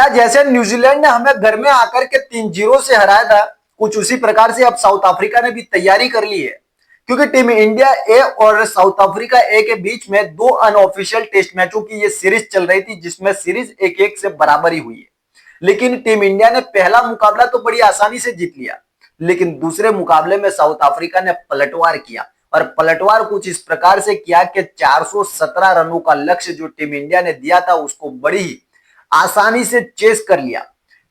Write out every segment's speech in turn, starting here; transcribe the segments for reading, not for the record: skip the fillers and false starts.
क्या जैसे न्यूजीलैंड ने हमें घर में आकर के 3-0 से हराया था, कुछ उसी प्रकार से अब साउथ अफ्रीका ने भी तैयारी कर ली है। क्योंकि टीम इंडिया ए और साउथ अफ्रीका ए के बीच में दो अनऑफिशियल टेस्ट मैचों की ये सीरीज चल रही थी, जिसमें सीरीज 1-1 से बराबरी हुई है। लेकिन टीम इंडिया ने पहला मुकाबला तो बड़ी आसानी से जीत लिया, लेकिन दूसरे मुकाबले में साउथ अफ्रीका ने पलटवार किया, और पलटवार कुछ इस प्रकार से किया कि 417 रनों का लक्ष्य जो टीम इंडिया ने दिया था उसको बड़ी ही आसानी से चेस कर लिया।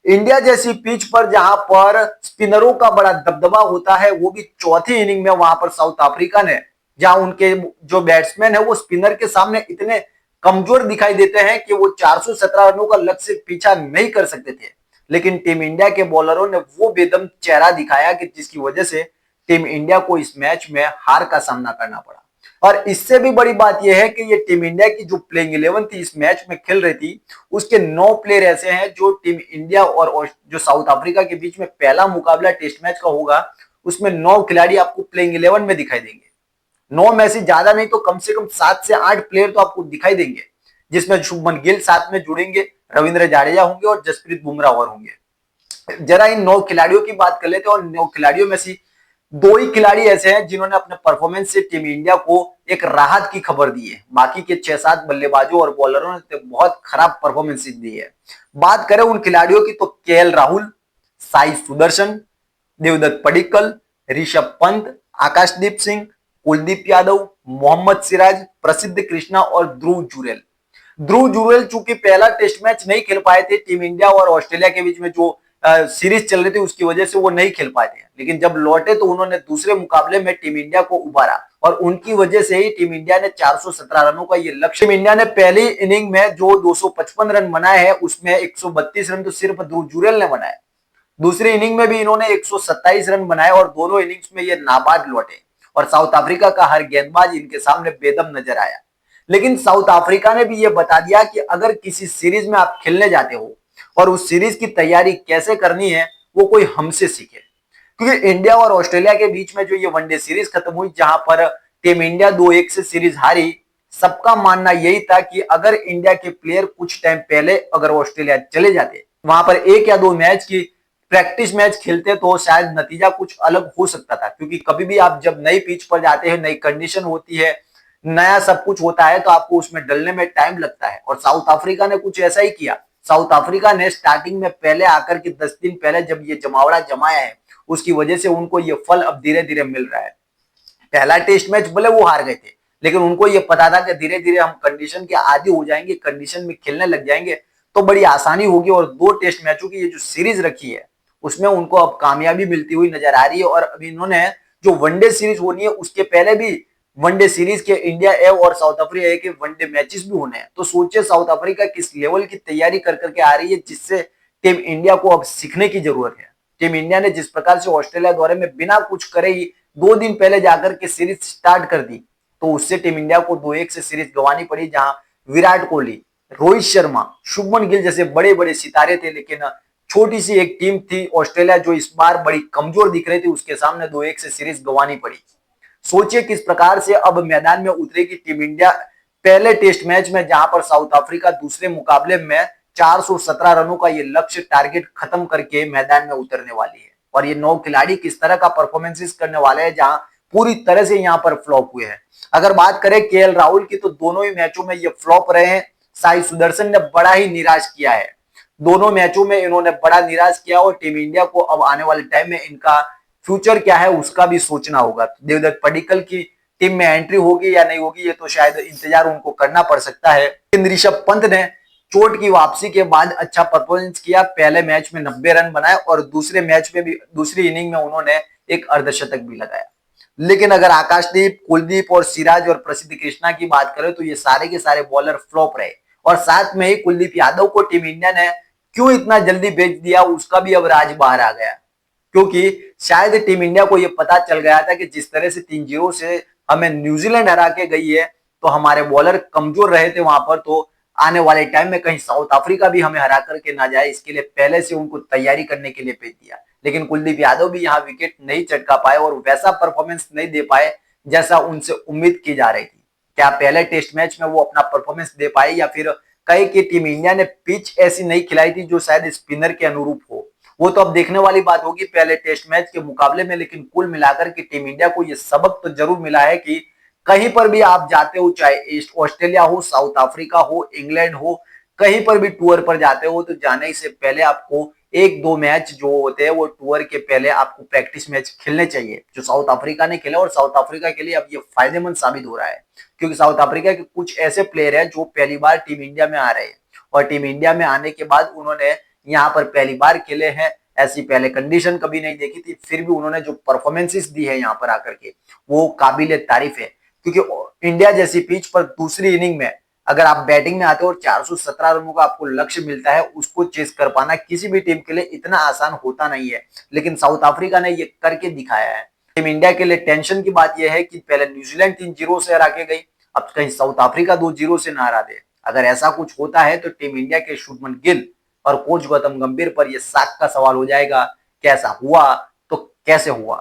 इंडिया जैसी पिच पर जहां पर स्पिनरों का बड़ा दबदबा होता है, वो भी चौथी इनिंग में वहां पर साउथ अफ्रीका ने, जहां उनके जो बैट्समैन है वो स्पिनर के सामने इतने कमजोर दिखाई देते हैं कि वो 417 रनों का लक्ष्य पीछा नहीं कर सकते थे। लेकिन टीम इंडिया के बॉलरों ने वो बेदम चेहरा दिखाया कि जिसकी वजह से टीम इंडिया को इस मैच में हार का सामना करना पड़ा। और इससे भी बड़ी बात यह है कि ये टीम इंडिया की जो प्लेइंग 11 थी इस मैच में खेल रही थी, उसके 9 प्लेयर ऐसे हैं जो टीम इंडिया और जो साउथ अफ्रीका के बीच में पहला मुकाबला टेस्ट मैच का होगा, उसमें 9 खिलाड़ी आपको प्लेइंग 11 में दिखाई देंगे। 9 में से ज्यादा नहीं तो कम से कम 7 से 8 प्लेयर तो आपको दिखाई देंगे, जिसमें शुभमन गिल साथ में जुड़ेंगे, रविंद्र जाडेजा होंगे और जसप्रीत बुमराह और होंगे। जरा इन 9 खिलाड़ियों की बात कर लेते हैं, और 9 खिलाड़ियों में से 2 ही खिलाड़ी ऐसे हैं जिन्होंने अपने परफॉर्मेंस से टीम इंडिया को एक राहत की खबर दी है। बाकी के 6-7 बल्लेबाजों और बॉलरों ने तो बहुत खराब परफॉर्मेंस दी है। बात करें उन खिलाड़ियों की तो केएल राहुल, साई सुदर्शन, देवदत्त पडिक्कल, ऋषभ पंत, आकाशदीप सिंह, कुलदीप यादव, मोहम्मद सिराज, प्रसिद्ध कृष्णा और ध्रुव जुरेल। ध्रुव जुरेल चूंकि पहला टेस्ट मैच नहीं खेल पाए थे, टीम इंडिया और ऑस्ट्रेलिया के बीच में जो सीरीज चल रही थी उसकी वजह से वो नहीं खेल पाए थे, लेकिन जब लौटे तो उन्होंने दूसरे मुकाबले में टीम इंडिया को उबारा, और उनकी वजह से ही टीम इंडिया ने 417 रनों का ये लक्ष्य। टीम इंडिया ने पहली इनिंग में जो 255 रन बनाए हैं उसमें 132 रन तो सिर्फ ध्रुव जुरेल ने बनाए। दूसरी इनिंग में भी इन्होंने 127 रन बनाए और दोनों इनिंग्स में ये नाबाद लौटे, और साउथ अफ्रीका का हर गेंदबाज इनके सामने बेदम नजर आया। लेकिन साउथ अफ्रीका ने भी ये बता दिया कि अगर किसी सीरीज में आप खेलने जाते हो और उस सीरीज की तैयारी कैसे करनी है वो कोई हमसे सीखे। क्योंकि इंडिया और ऑस्ट्रेलिया के बीच में जो ये वनडे सीरीज खत्म हुई, जहां पर टीम इंडिया 2-1 से सीरीज हारी, सबका मानना यही था कि अगर इंडिया के प्लेयर कुछ टाइम पहले अगर ऑस्ट्रेलिया चले जाते, वहां पर 1 या 2 मैच की प्रैक्टिस मैच खेलते तो शायद नतीजा कुछ अलग हो सकता था। क्योंकि कभी भी आप जब नई पिच पर जाते हैं, नई कंडीशन होती है, नया सब कुछ होता है, तो आपको उसमें डलने में टाइम लगता है। और साउथ अफ्रीका ने कुछ ऐसा ही किया। साउथ अफ्रीका ने स्टार्टिंग में पहले आकर के 10 दिन पहले जब ये जमावड़ा जमाया है, उसकी वजह से उनको ये फल अब धीरे धीरे मिल रहा है। पहला टेस्ट मैच भले वो हार गए थे, लेकिन उनको ये पता था कि धीरे धीरे हम कंडीशन के आदी हो जाएंगे, कंडीशन में खेलने लग जाएंगे तो बड़ी आसानी होगी। और 2 टेस्ट मैचों की ये जो सीरीज रखी है उसमें उनको अब कामयाबी मिलती हुई नजर आ रही है। और अभी इन्होंने जो वनडे सीरीज होनी है उसके पहले भी वनडे सीरीज के इंडिया ए और साउथ अफ्रीका ए के वनडे मैचेस भी होने हैं। तो सोचिए साउथ अफ्रीका किस लेवल की तैयारी कर करके आ रही है, जिससे टीम इंडिया को अब सीखने की जरूरत है। टीम इंडिया ने जिस प्रकार से ऑस्ट्रेलिया दौरे में बिना कुछ करे ही 2 दिन पहले जाकर के सीरीज स्टार्ट कर दी, तो उससे टीम इंडिया को 2-1 से सीरीज गंवानी पड़ी, जहां विराट कोहली, रोहित शर्मा, शुभमन गिल जैसे बड़े बड़े सितारे थे, लेकिन छोटी सी एक टीम थी ऑस्ट्रेलिया जो इस बार बड़ी कमजोर दिख रही थी, उसके सामने 2-1 से सीरीज गंवानी पड़ी। सोचिए किस प्रकार से अब मैदान में उतरेगी टीम इंडिया पहले टेस्ट मैच में, जहां पर साउथ अफ्रीका दूसरे मुकाबले में 417 रनों का ये लक्ष्य टारगेट खत्म करके मैदान में उतरने वाली है। और ये 9 खिलाड़ी किस तरह का परफॉर्मेंसेस करने वाले हैं, जहां पूरी तरह से यहां पर फ्लॉप हुए हैं। अगर बात करें केएल राहुल की, तो दोनों ही मैचों में ये फ्लॉप रहे हैं। साई सुदर्शन ने बड़ा ही निराश किया है, दोनों मैचों में इन्होंने बड़ा निराश किया, और टीम इंडिया को अब आने वाले टाइम में इनका फ्यूचर क्या है उसका भी सोचना होगा। देवदत्त पडिक्कल की टीम में एंट्री होगी या नहीं होगी ये तो शायद इंतजार उनको करना पड़ सकता है। ऋषभ पंत ने चोट की वापसी के बाद अच्छा परफॉर्मेंस किया, पहले मैच में 90 रन बनाए और दूसरे मैच में भी दूसरी इनिंग में उन्होंने एक अर्धशतक भी लगाया। लेकिन अगर आकाशदीप, कुलदीप और सिराज और प्रसिद्ध कृष्णा की बात करें तो ये सारे के सारे बॉलर फ्लॉप रहे, और साथ में ही कुलदीप यादव को टीम इंडिया ने क्यों इतना जल्दी बेच दिया उसका भी अब राज बाहर आ गया। क्योंकि शायद टीम इंडिया को यह पता चल गया था कि जिस तरह से 3-0 से हमें न्यूजीलैंड हरा के गई है, तो हमारे बॉलर कमजोर रहे थे वहां पर, तो आने वाले टाइम में कहीं साउथ अफ्रीका भी हमें हरा करके ना जाए, इसके लिए पहले से उनको तैयारी करने के लिए भेज दिया। लेकिन कुलदीप यादव भी यहाँ विकेट नहीं चटका पाए और वैसा परफॉर्मेंस नहीं दे पाए जैसा उनसे उम्मीद की जा रही थी। क्या पहले टेस्ट मैच में वो अपना परफॉर्मेंस दे पाए या फिर कहे कि टीम इंडिया ने पिच ऐसी नहीं खिलाई थी जो शायद स्पिनर के अनुरूप हो। वो तो अब देखने वाली बात होगी पहले टेस्ट मैच के मुकाबले में, लेकिन कुल मिलाकर के टीम इंडिया को ये सबक तो जरूर मिला है कि कहीं पर भी आप जाते हो, चाहे ऑस्ट्रेलिया हो, साउथ अफ्रीका हो, इंग्लैंड हो, कहीं पर भी टूर पर जाते हो तो जाने से पहले आपको एक दो मैच जो होते हैं वो टूर के पहले आपको प्रैक्टिस मैच खेलने चाहिए, जो साउथ अफ्रीका ने खेला। और साउथ अफ्रीका के लिए अब ये फायदेमंद साबित हो रहा है क्योंकि साउथ अफ्रीका के कुछ ऐसे प्लेयर हैं जो पहली बार टीम इंडिया में आ रहे हैं और टीम इंडिया में आने के बाद उन्होंने यहाँ पर पहली बार खेले हैं। ऐसी पहले कंडीशन कभी नहीं देखी थी, फिर भी उन्होंने जो परफॉर्मेंसेस दी है यहाँ पर आकर के वो काबिल तारीफ है। क्योंकि इंडिया जैसी पिच पर दूसरी इनिंग में अगर आप बैटिंग में आते हो और 417 रनों का आपको लक्ष्य मिलता है, उसको चेस कर पाना किसी भी टीम के लिए इतना आसान होता नहीं है, लेकिन साउथ अफ्रीका ने ये करके दिखाया है। टीम इंडिया के लिए टेंशन की बात यह है कि पहले न्यूजीलैंड 3-0 से हरा के गई, अब कहीं साउथ अफ्रीका 2-0 से ना हरा दे। अगर ऐसा कुछ होता है तो टीम इंडिया के शुभमन गिल और कोच गौतम गंभीर पर यह साख का सवाल हो जाएगा, कैसा हुआ तो कैसे हुआ।